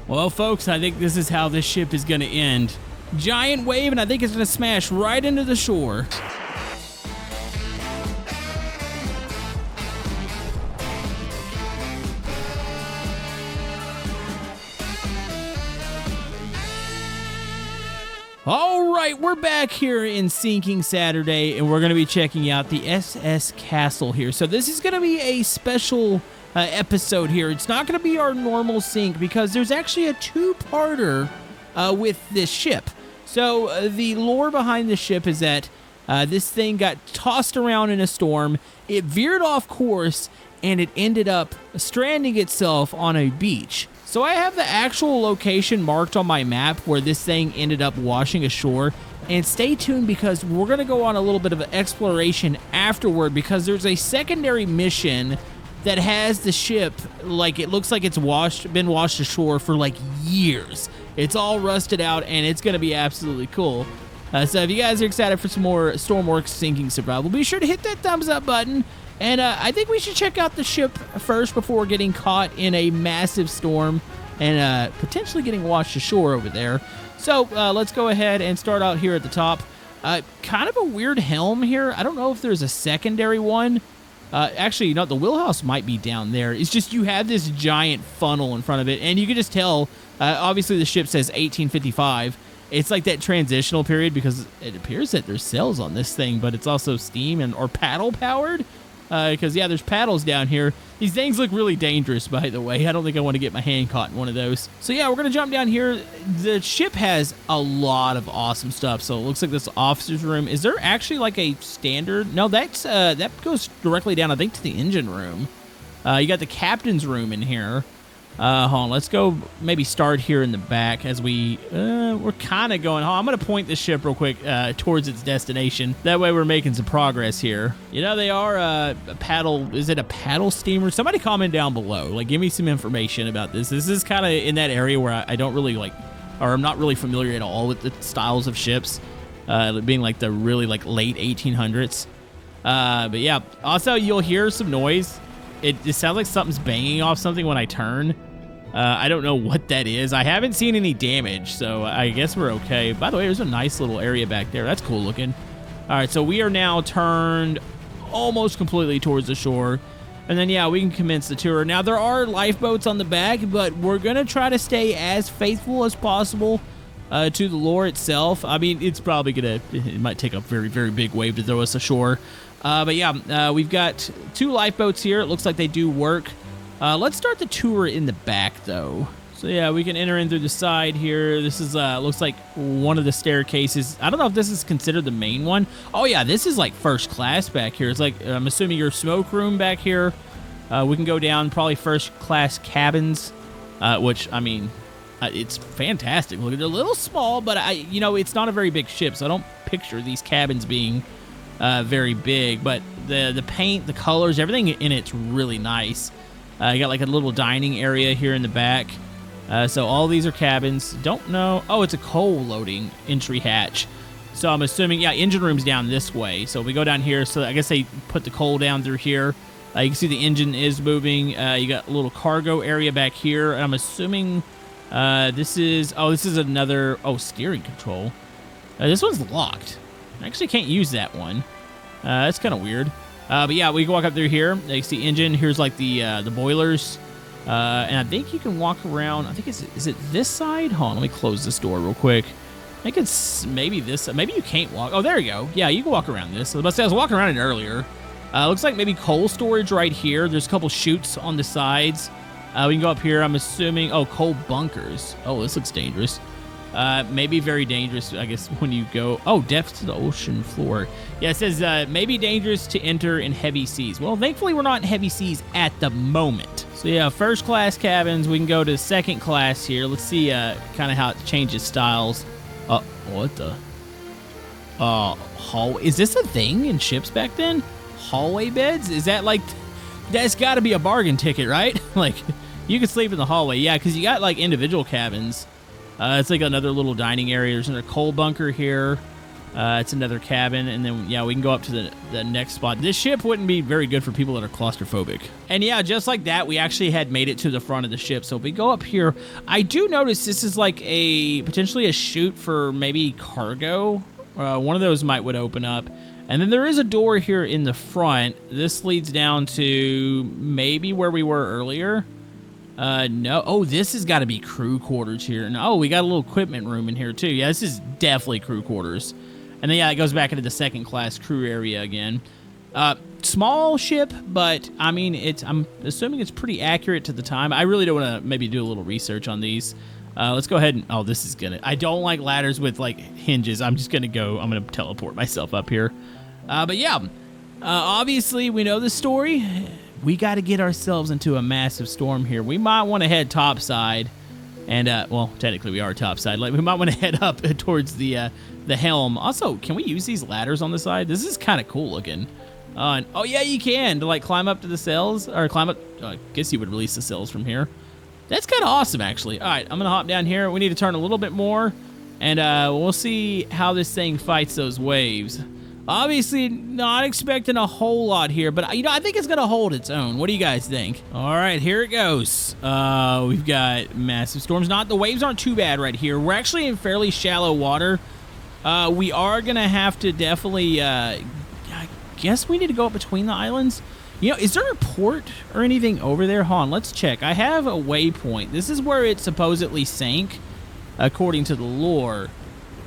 Well, folks, I think this is how this ship is going to end. Giant wave, and I think it's going to smash right into the shore. All right, we're back here in Sinking Saturday, and we're going to be checking out the SS Castle here. So this is going to be a special episode here. It's not going to be our normal sink because there's actually a two-parter with this ship. So the lore behind the ship is that this thing got tossed around in a storm, it veered off course, and it ended up stranding itself on a beach. So I have the actual location marked on my map where this thing ended up washing ashore. And stay tuned because we're going to go on a little bit of an exploration afterward because there's a secondary mission that has the ship, like it looks like it's been washed ashore for like years. It's all rusted out and it's going to be absolutely cool. So if you guys are excited for some more Stormworks Sinking Survival, be sure to hit that thumbs up button. And I think we should check out the ship first before getting caught in a massive storm and potentially getting washed ashore over there. So let's go ahead and start out here at the top. Kind of a weird helm here. I don't know if there's a secondary one. Actually, the wheelhouse might be down there. It's just you have this giant funnel in front of it, and you can just tell, obviously the ship says 1855. It's like that transitional period because it appears that there's sails on this thing, but it's also steam or paddle powered. Because, yeah, there's paddles down here. These things look really dangerous, by the way. I don't think I want to get my hand caught in one of those. So, yeah, we're going to jump down here. The ship has a lot of awesome stuff. So, it looks like this officer's room. Is there actually, like, a standard? No, that goes directly down, I think, to the engine room. You got the captain's room in here. Hold on, let's go maybe start here in the back as we're kind of going. I'm going to point this ship real quick towards its destination. That way we're making some progress here. They are a paddle. Is it a paddle steamer? Somebody comment down below. Like, give me some information about this. This is kind of in that area where I don't really like, or I'm not really familiar at all with the styles of ships, being like the really like late 1800s. But yeah, also you'll hear some noise. It sounds like something's banging off something when I turn. I don't know what that is. I haven't seen any damage, so I guess we're okay. By the way, there's a nice little area back there. That's cool looking. All right, so we are now turned almost completely towards the shore. And then, yeah, we can commence the tour. Now, there are lifeboats on the back, but we're going to try to stay as faithful as possible to the lore itself. I mean, it's probably it might take a very, very big wave to throw us ashore. But yeah, we've got two lifeboats here. It looks like they do work. Let's start the tour in the back, though. So yeah, we can enter in through the side here. This is looks like one of the staircases. I don't know if this is considered the main one. Oh yeah, this is like first class back here. It's like, I'm assuming your smoke room back here. We can go down probably first class cabins, which, I mean, it's fantastic. Look, they're a little small, but it's not a very big ship, so I don't picture these cabins being very big. But the paint, the colors, everything in it's really nice. You got like a little dining area here in the back. So all these are cabins. Don't know. Oh, it's a coal loading entry hatch. So I'm assuming, yeah, engine room's down this way. So we go down here. So I guess they put the coal down through here. You can see the engine is moving. You got a little cargo area back here. And I'm assuming this is another, steering control. This one's locked. I actually can't use that one. That's kind of weird. But yeah, we can walk up through here. You see engine. Here's like the boilers. And I think you can walk around. I think is it this side? Hold on, let me close this door real quick. I think it's maybe this. Maybe you can't walk. Oh, there you go. Yeah, you can walk around this. I was walking around it earlier. Looks like maybe coal storage right here. There's a couple chutes on the sides. We can go up here. I'm assuming. Oh, coal bunkers. Oh, this looks dangerous. Maybe very dangerous, I guess, when you go... Oh, depth to the ocean floor. Yeah, it says maybe dangerous to enter in heavy seas. Well, thankfully, we're not in heavy seas at the moment. So, yeah, first class cabins. We can go to second class here. Let's see kind of how it changes styles. What the... hallway. Is this a thing in ships back then? Hallway beds? Is that like... That's got to be a bargain ticket, right? Like, you can sleep in the hallway. Yeah, because you got, like, individual cabins. It's like another little dining area. There's another coal bunker here. It's another cabin, and then, yeah, we can go up to the next spot. This ship wouldn't be very good for people that are claustrophobic. And, yeah, just like that, we actually had made it to the front of the ship. So if we go up here, I do notice this is like potentially a chute for maybe cargo. One of those would open up. And then there is a door here in the front. This leads down to maybe where we were earlier. No. Oh, this has got to be crew quarters here. And, oh, we got a little equipment room in here, too. Yeah, this is definitely crew quarters. And then, yeah, it goes back into the second-class crew area again. Small ship, but, I mean, I'm assuming it's pretty accurate to the time. I really don't want to maybe do a little research on these. Let's go ahead and... Oh, this is gonna... I don't like ladders with, like, hinges. I'm just gonna go... I'm gonna teleport myself up here. But, yeah. Obviously, we know the story. We got to get ourselves into a massive storm here. We might want to head topside. And, well, technically we are topside. Like, we might want to head up towards the helm. Also, can we use these ladders on the side? This is kind of cool looking. Oh, yeah, you can. To, like, climb up to the sails. Or climb up... I guess you would release the sails from here. That's kind of awesome, actually. All right, I'm going to hop down here. We need to turn a little bit more. And we'll see how this thing fights those waves. Obviously, not expecting a whole lot here, but, you know, I think it's going to hold its own. What do you guys think? All right, here it goes. We've got massive storms. The waves aren't too bad right here. We're actually in fairly shallow water. We are going to have to definitely, I guess we need to go up between the islands. You know, is there a port or anything over there? Hold on, let's check. I have a waypoint. This is where it supposedly sank, according to the lore.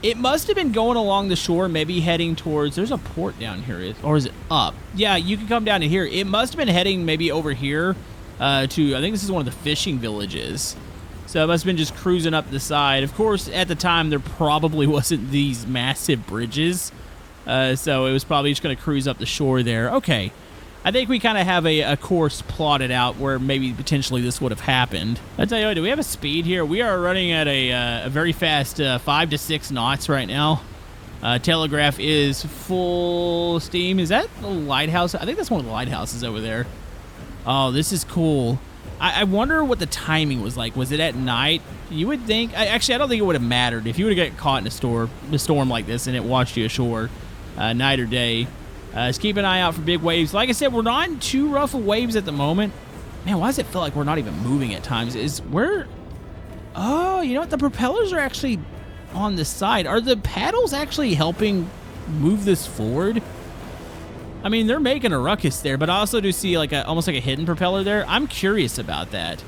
It must have been going along the shore, maybe heading towards... There's a port down here, or is it up? Yeah, you can come down to here. It must have been heading maybe over here to... I think this is one of the fishing villages. So it must have been just cruising up the side. Of course, at the time, there probably wasn't these massive bridges. So it was probably just going to cruise up the shore there. Okay. I think we kind of have a course plotted out where maybe potentially this would have happened. I tell you what, do we have a speed here? We are running at a very fast 5 to 6 knots right now. Telegraph is full steam. Is that the lighthouse? I think that's one of the lighthouses over there. Oh, this is cool. I wonder what the timing was like. Was it at night? You would think... Actually, I don't think it would have mattered. If you would have got caught in a storm like this and it washed you ashore, night or day... just keep an eye out for big waves. Like I said, we're not in too rough of waves at the moment. Man, why does it feel like we're not even moving at times? Oh, you know what? The propellers are actually on the side. Are the paddles actually helping move this forward? I mean, they're making a ruckus there, but I also do see like almost like a hidden propeller there. I'm curious about that.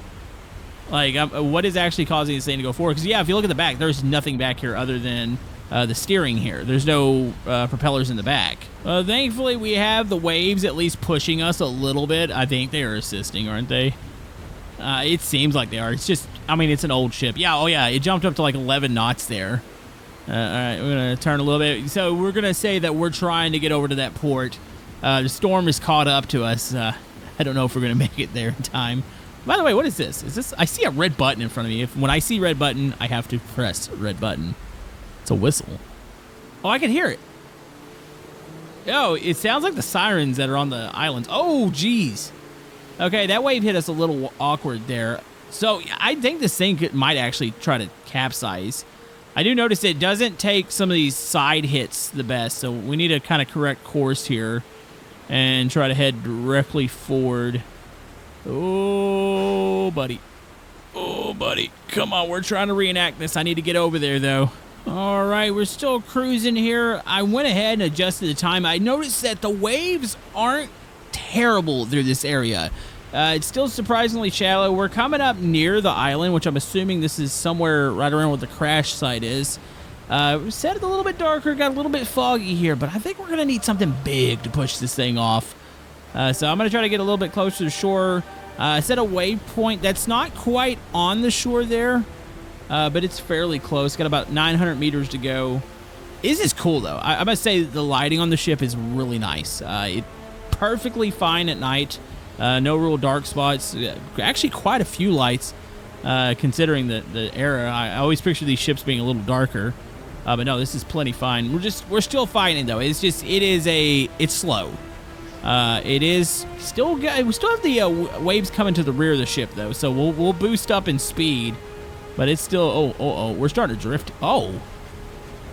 Like, what is actually causing this thing to go forward? Because, yeah, if you look at the back, there's nothing back here other than... the steering here. There's no propellers in the back. Thankfully, we have the waves at least pushing us a little bit. I think they are assisting, aren't they? It seems like they are. It's just, I mean, it's an old ship. Yeah, oh yeah, it jumped up to like 11 knots there. All right, we're going to turn a little bit. So we're going to say that we're trying to get over to that port. The storm is caught up to us. I don't know if we're going to make it there in time. By the way, what is this? I see a red button in front of me. When I see red button, I have to press red button. It's a whistle. Oh, I can hear it. Oh, it sounds like the sirens that are on the islands. Oh, geez. Okay, that wave hit us a little awkward there. So I think this thing might actually try to capsize. I do notice it doesn't take some of these side hits the best, so we need to kind of correct course here and try to head directly forward. Oh, buddy. Oh, buddy. Come on, we're trying to reenact this. I need to get over there, though. All right, we're still cruising here. I went ahead and adjusted the time. I noticed that the waves aren't terrible through this area. It's still surprisingly shallow. We're coming up near the island, which I'm assuming this is somewhere right around where the crash site is. We set it a little bit darker, got a little bit foggy here, but I think we're going to need something big to push this thing off. So I'm going to try to get a little bit closer to shore. I set a waypoint that's not quite on the shore there. But it's fairly close. Got about 900 meters to go. This is cool, though. I must say the lighting on the ship is really nice. It's perfectly fine at night. No real dark spots. Actually, quite a few lights, considering the era. I always picture these ships being a little darker. But no, this is plenty fine. We're still fighting, though. It's slow. We still have the waves coming to the rear of the ship, though. So we'll boost up in speed. But it's still, we're starting to drift. Oh,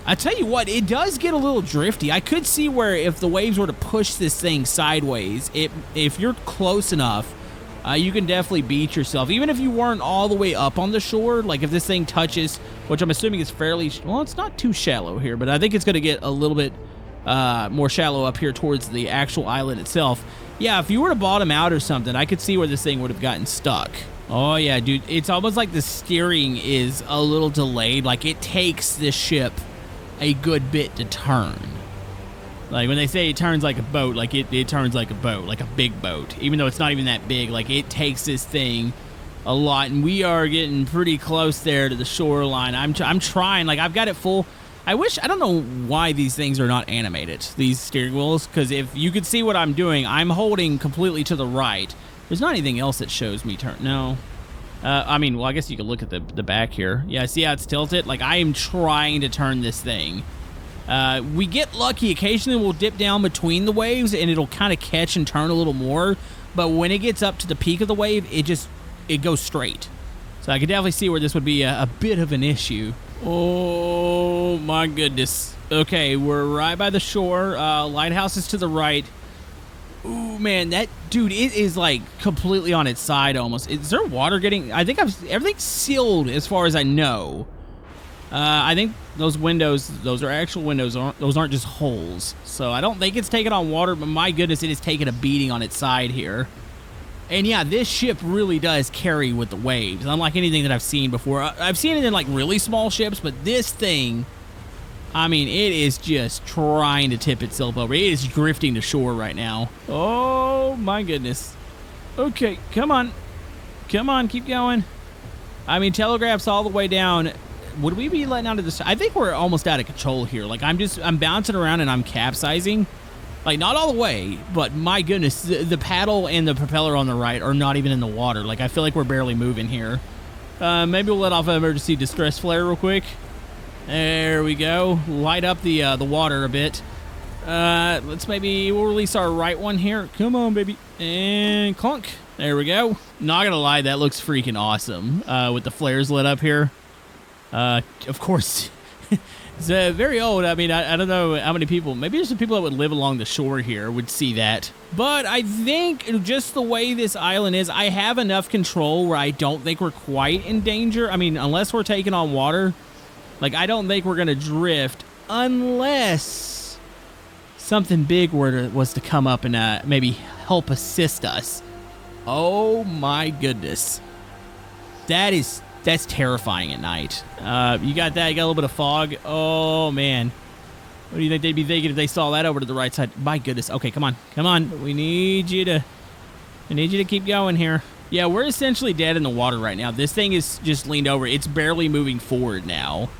I tell you what, it does get a little drifty. I could see where if the waves were to push this thing sideways, if you're close enough, you can definitely beat yourself. Even if you weren't all the way up on the shore, like if this thing touches, which I'm assuming is fairly, well, it's not too shallow here, but I think it's going to get a little bit more shallow up here towards the actual island itself. Yeah, if you were to bottom out or something, I could see where this thing would have gotten stuck. Oh, yeah, dude, it's almost like the steering is a little delayed. Like, it takes this ship a good bit to turn. Like when they say it turns like a boat, like it turns like a boat, like a big boat, even though it's not even that big. Like it takes this thing a lot, and we are getting pretty close there to the shoreline. I'm trying, like I've got it full. I don't know why these things are not animated, these steering wheels, because if you could see what I'm doing, I'm holding completely to the right. There's not anything else that shows me turn. No. I mean, well, I guess you could look at the back here. Yeah, see how it's tilted? Like, I am trying to turn this thing. We get lucky. Occasionally, we'll dip down between the waves, and it'll kind of catch and turn a little more. But when it gets up to the peak of the wave, it goes straight. So I could definitely see where this would be a bit of an issue. Oh, my goodness. Okay, we're right by the shore. Lighthouse is to the right. Ooh, man, dude, it is like completely on its side almost. Is there water getting? I think everything's sealed as far as I know. I think those windows, those are actual windows. Those aren't just holes. So I don't think it's taking on water, but my goodness, it is taking a beating on its side here. And yeah, this ship really does carry with the waves, unlike anything that I've seen before. I've seen it in like really small ships, but this thing, I mean, it is just trying to tip itself over. It is drifting to shore right now. Oh, my goodness. Okay, come on. Come on, keep going. I mean, telegraph's all the way down. Would we be letting out of this? I think we're almost out of control here. Like, I'm bouncing around and I'm capsizing. Like, not all the way, but my goodness, the paddle and the propeller on the right are not even in the water. Like, I feel like we're barely moving here. Maybe we'll let off an emergency distress flare real quick. There we go. Light up the water a bit. We'll release our right one here. Come on, baby. And clunk. There we go. Not gonna lie, that looks freaking awesome with the flares lit up here. Of course, it's very old. I mean, I don't know how many people, maybe there's some people that would live along the shore here would see that. But I think just the way this island is, I have enough control where I don't think we're quite in danger. I mean, unless we're taking on water. Like, I don't think we're going to drift unless something big was to come up and maybe help assist us. Oh, my goodness. That's terrifying at night. You got that? You got a little bit of fog? Oh, man. What do you think they'd be thinking if they saw that over to the right side? My goodness. Okay, come on. Come on. We need you to keep going here. Yeah, we're essentially dead in the water right now. This thing is just leaned over. It's barely moving forward now.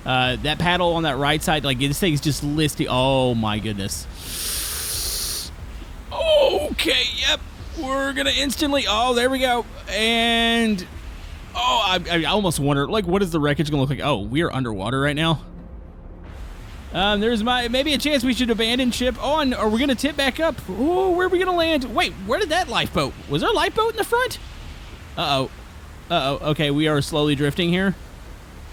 That paddle on that right side, like this thing's just listing. Oh my goodness. Okay, yep. We're gonna instantly. Oh, there we go. And I almost wonder, like, what is the wreckage gonna look like? Oh, we are underwater right now. There's maybe a chance we should abandon ship. Oh, and are we gonna tip back up? Oh, where are we gonna land? Wait, where did that lifeboat? Was there a lifeboat in the front? Okay, we are slowly drifting here.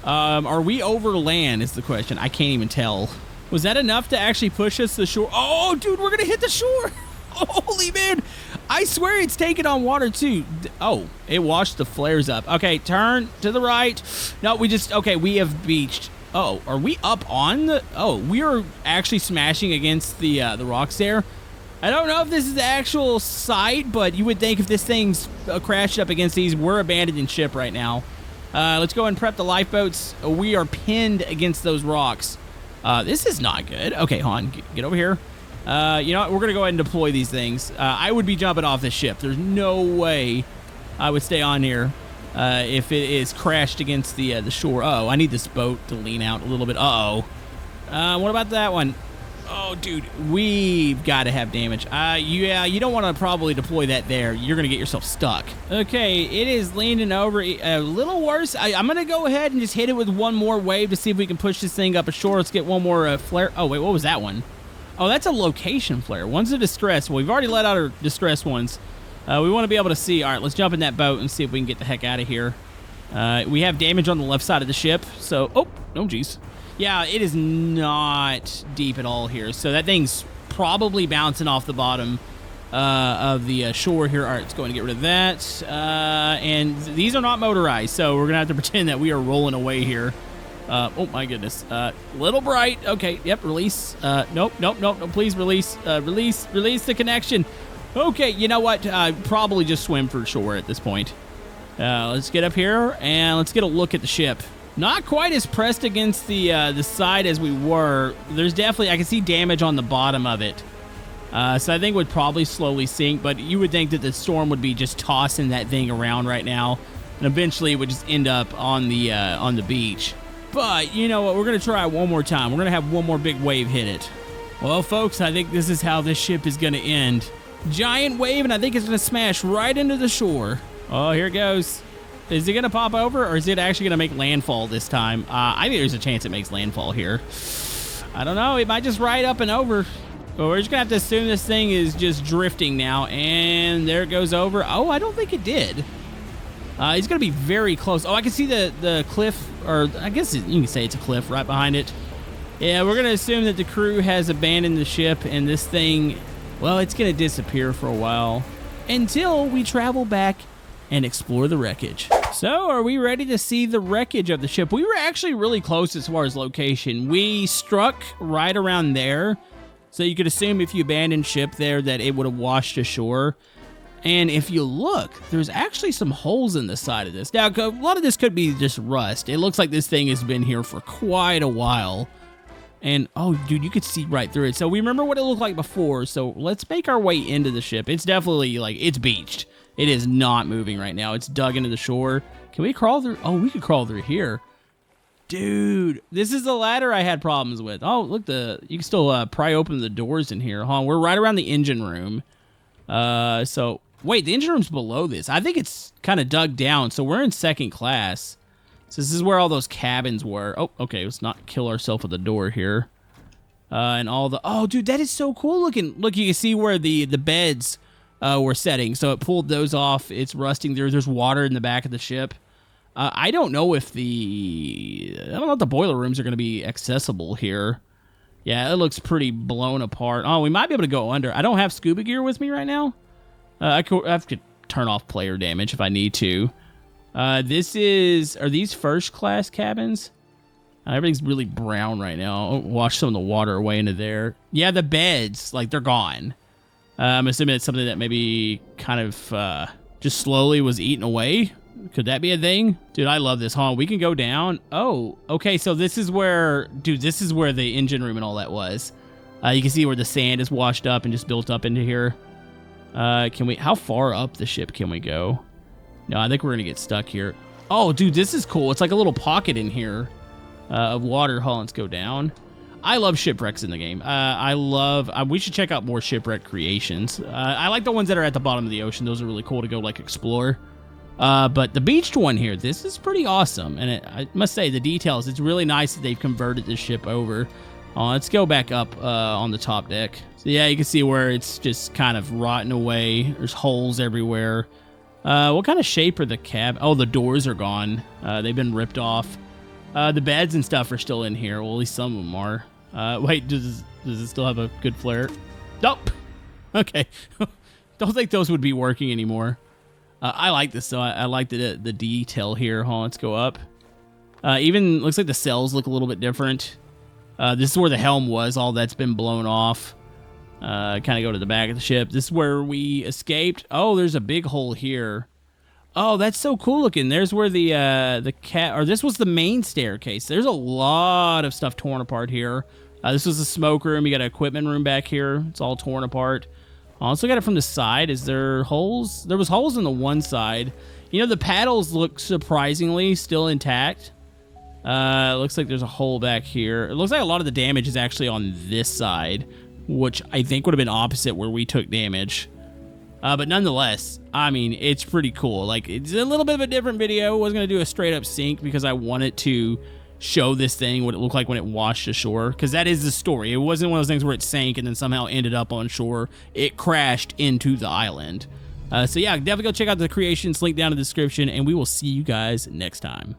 Are we over land is the question. I can't even tell. Was that enough to actually push us to the shore? Oh, dude, we're gonna hit the shore. Holy man. I swear it's taking on water too. Oh, it washed the flares up. Okay, turn to the right. No, we have beached. Oh, are we up on the... Oh, we are actually smashing against the rocks there. I don't know if this is the actual site, but you would think if this thing's crashed up against these, we're abandoning ship right now. Let's go and prep the lifeboats. We are pinned against those rocks. This is not good. Okay, hold on. Get over here. You know what? We're going to go ahead and deploy these things. I would be jumping off this ship. There's no way I would stay on here if it is crashed against the shore. Uh-oh, I need this boat to lean out a little bit. Uh-oh. What about that one? Oh, dude, we've got to have damage. Yeah, you don't want to probably deploy that there. You're going to get yourself stuck. Okay, it is leaning over a little worse. I'm going to go ahead and just hit it with one more wave to see if we can push this thing up ashore. Let's get one more flare. Oh, wait, what was that one? Oh, that's a location flare. One's a distress. Well, we've already let out our distress ones. We want to be able to see. All right, let's jump in that boat and see if we can get the heck out of here. We have damage on the left side of the ship. So, oh, geez. Yeah, it is not deep at all here. So that thing's probably bouncing off the bottom of the shore here. All right, let's go and get rid of that. And these are not motorized, so we're going to have to pretend that we are rolling away here. Oh, my goodness. Little bright. Okay, yep, release. Nope, please release. Release the connection. Okay, you know what? Probably just swim for shore at this point. Let's get up here, and let's get a look at the ship. Not quite as pressed against the side as we were. There's definitely, I can see damage on the bottom of it. So I think it would probably slowly sink, but you would think that the storm would be just tossing that thing around right now, and eventually it would just end up on the beach. But you know what? We're going to try it one more time. We're going to have one more big wave hit it. Well, folks, I think this is how this ship is going to end. Giant wave, and I think it's going to smash right into the shore. Oh, here it goes. Is it going to pop over, or is it actually going to make landfall this time? I think there's a chance it makes landfall here. I don't know. It might just ride up and over. But we're just going to have to assume this thing is just drifting now. And there it goes over. Oh, I don't think it did. It's going to be very close. Oh, I can see the cliff, or I guess you can say it's a cliff right behind it. Yeah, we're going to assume that the crew has abandoned the ship, and this thing, well, it's going to disappear for a while until we travel back and explore the wreckage. So, are we ready to see the wreckage of the ship? We were actually really close as far as location. We struck right around there, so you could assume if you abandoned ship there that it would have washed ashore. And if you look, there's actually some holes in the side of this. Now, a lot of this could be just rust. It looks like this thing has been here for quite a while. And, oh, dude, you could see right through it. So we remember what it looked like before, so let's make our way into the ship. It's definitely, like, it's beached. It is not moving right now. It's dug into the shore. Can we crawl through? Oh, we could crawl through here. Dude, this is the ladder I had problems with. Oh, look, you can still pry open the doors in here. Huh? We're right around the engine room. So, wait, the engine room's below this. I think it's kind of dug down, so we're in second class. So this is where all those cabins were. Oh, okay, let's not kill ourselves with the door here. And all the... Oh, dude, that is so cool looking. Look, you can see where the beds... were setting, so it pulled those off. It's rusting there. There's water in the back of the ship. I don't know if the boiler rooms are going to be accessible here. Yeah, it looks pretty blown apart. Oh, we might be able to go under. I don't have scuba gear with me right now. I have to turn off player damage if I need to. Are these first class cabins? Everything's really brown right now. I'll wash some of the water away into there. Yeah, the beds, like, they're gone. I'm assuming it's something that maybe kind of just slowly was eaten away. Could that be a thing? Dude, I love this. Hold on, we can go down. Oh, okay, so this is where... Dude, this is where the engine room and all that was. You can see where the sand is washed up and just built up into here. How far up the ship can we go? No, I think we're going to get stuck here. Oh, dude, this is cool. It's like a little pocket in here of water. Hold on, let's go down. I love shipwrecks in the game. We should check out more shipwreck creations. I like the ones that are at the bottom of the ocean. Those are really cool to go, like, explore. But the beached one here, this is pretty awesome. And I must say, the details, it's really nice that they've converted this ship over. Let's go back up on the top deck. So, yeah, you can see where it's just kind of rotting away. There's holes everywhere. What kind of shape are the cab? Oh, the doors are gone. They've been ripped off. The beds and stuff are still in here. Well, at least some of them are. Wait, does it still have a good flare? Nope. Okay. Don't think those would be working anymore. I like this, though. I like the detail here. Hold on, let's go up. Even looks like the cells look a little bit different. This is where the helm was. All that's been blown off. Kind of go to the back of the ship. This is where we escaped. Oh, there's a big hole here. Oh, that's so cool looking. There's where this was the main staircase. There's a lot of stuff torn apart here. This was the smoke room. You got an equipment room back here. It's all torn apart. Also got it from the side. Is there holes? There was holes on the one side. You know, the paddles look surprisingly still intact. Looks like there's a hole back here. It looks like a lot of the damage is actually on this side, which I think would have been opposite where we took damage. But nonetheless, I mean, it's pretty cool. Like, it's a little bit of a different video. I wasn't going to do a straight up sink because I wanted to show this thing what it looked like when it washed ashore, because that is the story. It wasn't one of those things where it sank and then somehow ended up on shore. It crashed into the island. So yeah, definitely go check out the creations, link down in the description, and we will see you guys next time.